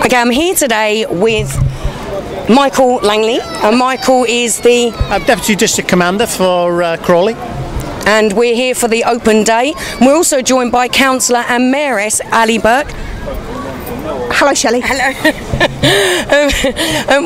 Okay, I'm here today with Michael Langley, and Michael is the Deputy District Commander for Crawley. And we're here for the open day. We're also joined by Councillor and Mayoress Lee Burke. Hello, Shelley. Hello.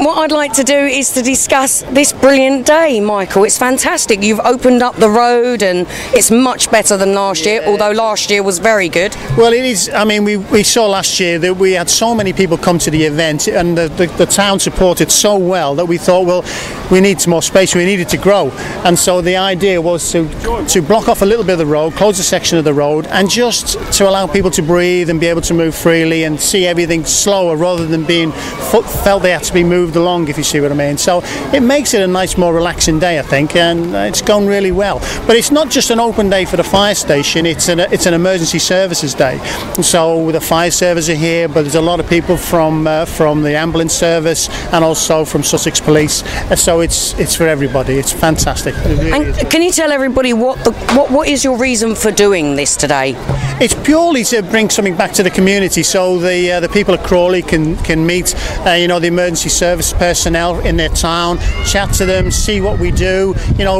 What I'd like to do is to discuss this brilliant day, Michael. It's fantastic. You've opened up the road and it's much better than last year, although last year was very good. Well, it is. I mean, we saw last year that we had so many people come to the event, and the town supported so well that we thought, well, we need some more space, we needed to grow. And so the idea was to block off a little bit of the road, close a section of the road, and just to allow people to breathe and be able to move freely and see everything slower rather than being felt they had to be moved along, if you see what I mean. So it makes it a nice, more relaxing day, I think, and it's gone really well. But it's not just an open day for the fire station, it's an emergency services day. And so the fire service are here, but there's a lot of people from the ambulance service and also from Sussex Police. So it's for everybody. It's fantastic. It really and is. Can you tell everybody what is your reason for doing this today? It's purely to bring something back to the community, so the people of Crawley can meet the emergency service personnel in their town, chat to them, see what we do,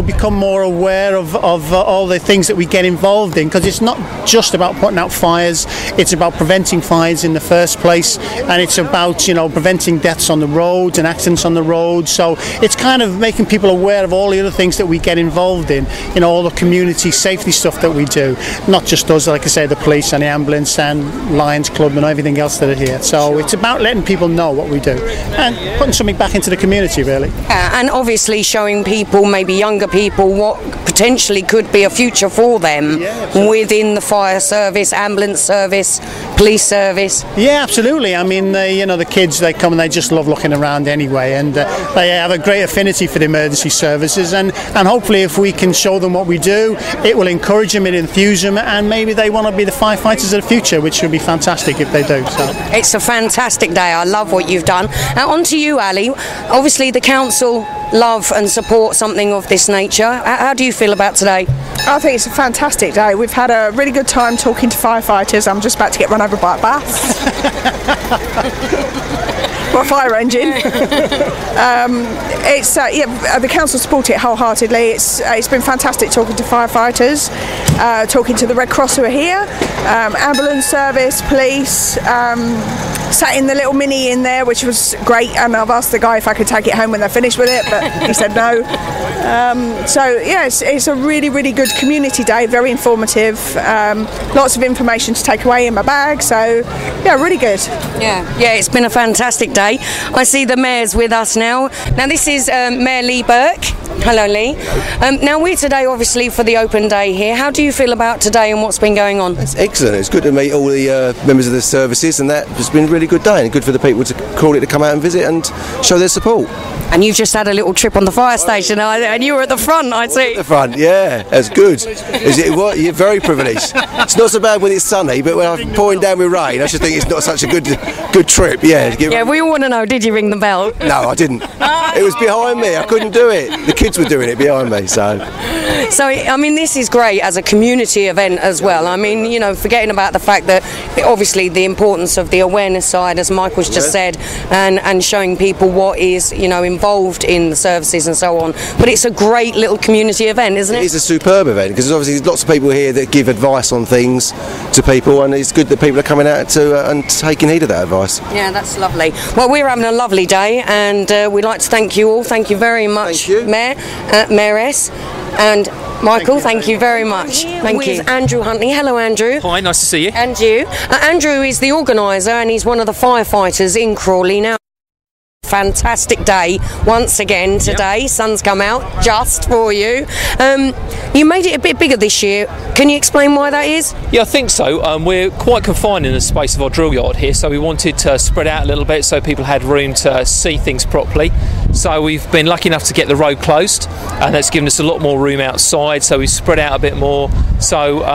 become more aware of all the things that we get involved in, because it's not just about putting out fires, it's about preventing fires in the first place, and it's about preventing deaths on the roads and accidents on the road. So it's kind of making people aware of all the other things that we get involved in, all the community safety stuff that we do, not just us, like I say, the police and the ambulance and Lions Club and everything else that are here. So it's about letting people know what we do and putting something back into the community, really. And obviously showing people, maybe younger people, what potentially could be a future for them within the fire service, ambulance service, police service. Yeah, absolutely. I mean, the kids, they come and they just love looking around anyway, and they have a great affinity for the emergency services, and hopefully if we can show them what we do, it will encourage them, it enthuse them, and maybe they want to be the firefighters of the future, which would be fantastic if they do. So it's a fantastic day. I love what you've done. Now on to you, Ali. Obviously the council love and support something of this nature. How do you feel about today? I think it's a fantastic day. We've had a really good time talking to firefighters. I'm just about to get run over by a bus. Or a fire engine. The council support it wholeheartedly. It's been fantastic talking to firefighters, talking to the Red Cross who are here, ambulance service, police. Sat in the little mini in there, which was great, and I've asked the guy if I could take it home when they're finished with it, but he said no. It's a really, really good community day, very informative, lots of information to take away in my bag, so yeah, really good. Yeah, it's been a fantastic day. I see the mayor's with us now. Now this is Mayor Lee Burke. Hello, Lee. Now we're today obviously for the open day here. How do you feel about today and what's been going on? It's excellent. It's good to meet all the members of the services, and that has been a really good day, and good for the people to call it to come out and visit and show their support. And you've just had a little trip on the fire station, and you were at the front, I see. At the front, yeah, that's good. You're very privileged. It's not so bad when it's sunny, but when I'm pouring down with rain, I should think it's not such a good trip. Yeah, we all want to know, did you ring the bell? No, I didn't. It was behind me. I couldn't do it. The kids were doing it behind me, so I mean, this is great as a community event as well. I mean, forgetting about the fact that obviously the importance of the awareness side, as Michael's just said, and showing people what is involved in the services and so on. But it's a great little community event, isn't it? It is a superb event, because there's obviously lots of people here that give advice on things to people, and it's good that people are coming out to and taking heed of that advice. Yeah, that's lovely. Well, we're having a lovely day, and we'd like to thank you all. Thank you very much, Mayor, Mayoress, and Michael, thank you very much. Thank you. Andrew Huntley. Hello, Andrew. Hi, nice to see you. And you. Andrew is the organiser, and he's one of the firefighters in Crawley now. Fantastic day once again today. Sun's come out just for you. You made it a bit bigger this year. Can you explain why that is? Yeah, I think so. We're quite confined in the space of our drill yard here, so we wanted to spread out a little bit so people had room to see things properly. So we've been lucky enough to get the road closed, and that's given us a lot more room outside, so we've spread out a bit more. So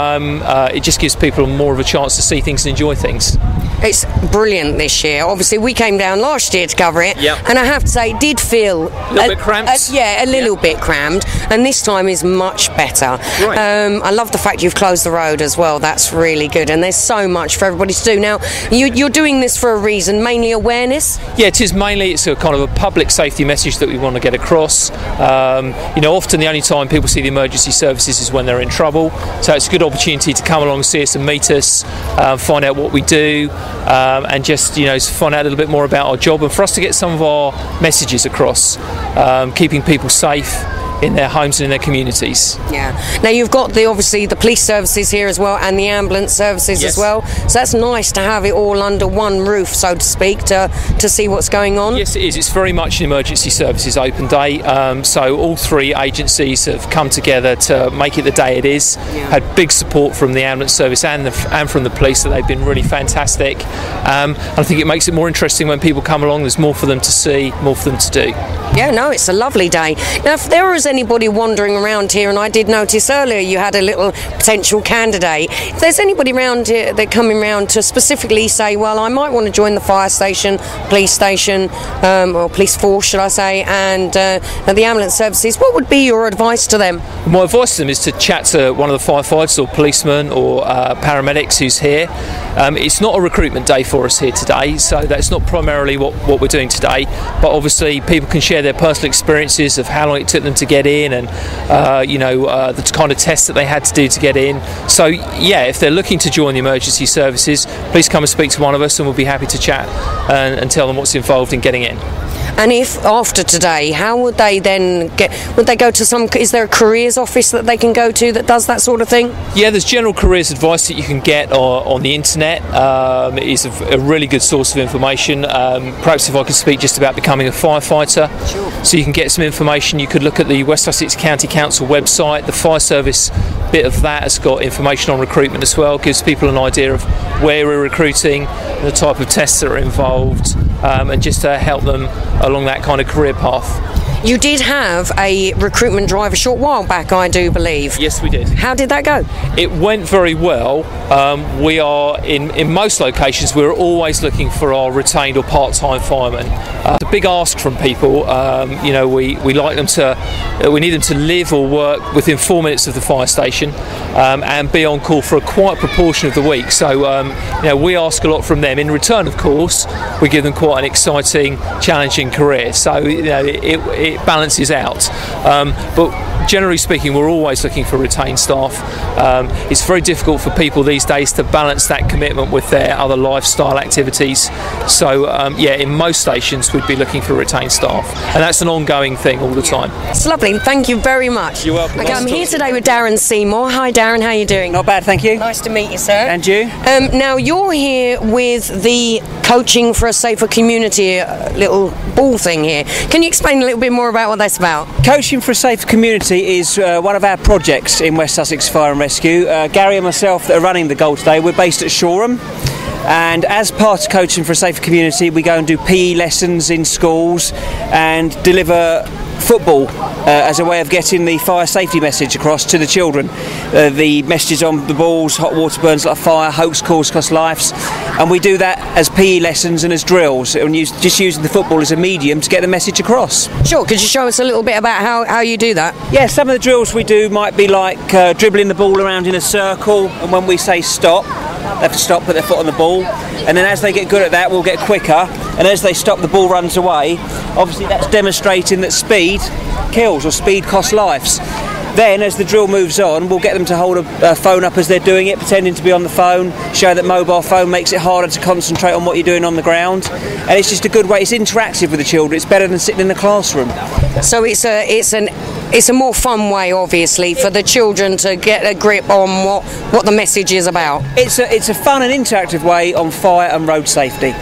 it just gives people more of a chance to see things and enjoy things. It's brilliant this year. Obviously we came down last year to cover it, and I have to say it did feel a little bit cramped. A little bit crammed, and this time is much better. Right. I love the fact you've closed the road as well. That's really good, and there's so much for everybody to do. Now, you're doing this for a reason, mainly awareness? Yeah, it is mainly. It's a kind of a public safety message that we want to get across. Often the only time people see the emergency services is when they're in trouble, so it's a good opportunity to come along, see us and meet us, find out what we do, and just find out a little bit more about our job, and for us to get some of our messages across, keeping people safe in their homes and in their communities. Yeah. Now you've got obviously the police services here as well, and the ambulance services as well. So that's nice to have it all under one roof, so to speak, to see what's going on. Yes, it is. It's very much an emergency services open day. So all three agencies have come together to make it the day it is. Had big support from the ambulance service and from the police. So they've been really fantastic. I think it makes it more interesting when people come along. There's more for them to see, more for them to do. Yeah, no, it's a lovely day. Now, if there was anybody wandering around here, and I did notice earlier you had a little potential candidate, if there's anybody around here that coming around to specifically say, well, I might want to join the fire station, police station, or police force, should I say, and the ambulance services, what would be your advice to them? My advice to them is to chat to one of the firefighters or policemen or paramedics who's here. It's not a recruitment day for us here today, so that's not primarily what we're doing today, but obviously people can share their personal experiences of how long it took them to get in, and the kind of tests that they had to do to get in. So yeah, if they're looking to join the emergency services, please come and speak to one of us, and we'll be happy to chat and tell them what's involved in getting in. And if after today, how would they then would they go to is there a careers office that they can go to that does that sort of thing? Yeah, there's general careers advice that you can get on the internet. It is a really good source of information. Perhaps if I could speak just about becoming a firefighter. Sure. So you can get some information. You could look at the West Sussex County Council website. The fire service bit of that has got information on recruitment as well, gives people an idea of where we're recruiting, the type of tests that are involved, and just to help them along that kind of career path. You did have a recruitment drive a short while back, I do believe. Yes, we did. How did that go? It went very well. We are, in most locations, we're always looking for our retained or part-time firemen. It's a big ask from people. We like them we need them to live or work within 4 minutes of the fire station, and be on call for a quite proportion of the week. So, we ask a lot from them. In return, of course, we give them quite an exciting, challenging career. So, it balances out. But generally speaking, we're always looking for retained staff. It's very difficult for people these days to balance that commitment with their other lifestyle activities. So, in most stations, we'd be looking for retained staff. And that's an ongoing thing all the time. It's lovely. Thank you very much. You're welcome. Okay, I'm here today with Darren Seymour. Hi, Darren. How are you doing? Not bad, thank you. Nice to meet you, sir. And you? Now, you're here with the Coaching for a Safer Community little ball thing here. Can you explain a little bit more about what that's about? Coaching for a Safer Community is one of our projects in West Sussex Fire and Rescue. Gary and myself that are running the goal today, we're based at Shoreham. And as part of Coaching for a Safer Community, we go and do PE lessons in schools and deliver football as a way of getting the fire safety message across to the children. The messages on the balls, hot water burns like fire, hoax calls cost lives, and we do that as PE lessons and as drills, and just using the football as a medium to get the message across. Sure, could you show us a little bit about how you do that? Yeah, some of the drills we do might be like dribbling the ball around in a circle, and when we say stop, they have to stop, put their foot on the ball, and then as they get good at that, we'll get quicker, and as they stop, the ball runs away. Obviously that's demonstrating that speed kills, or speed costs lives. Then as the drill moves on, we'll get them to hold a phone up as they're doing it, pretending to be on the phone, show that mobile phone makes it harder to concentrate on what you're doing on the ground, and it's just a good way. It's interactive with the children. It's better than sitting in the classroom. So it's a more fun way, obviously, for the children to get a grip on what the message is about. It's a fun and interactive way on fire and road safety.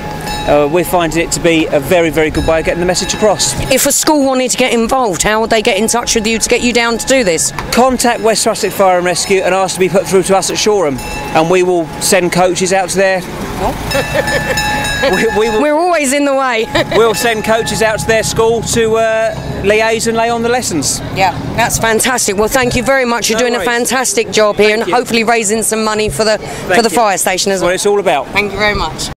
We're finding it to be a very, very good way of getting the message across. If a school wanted to get involved, how would they get in touch with you to get you down to do this? Contact West Sussex Fire and Rescue and ask to be put through to us at Shoreham, and we will send coaches out to their... We're always in the way. We'll send coaches out to their school to liaise and lay on the lessons. Yeah, that's fantastic. Well, thank you very much. You're doing a fantastic job here, and hopefully raising some money for the fire station as well. That's what it's all about. Thank you very much.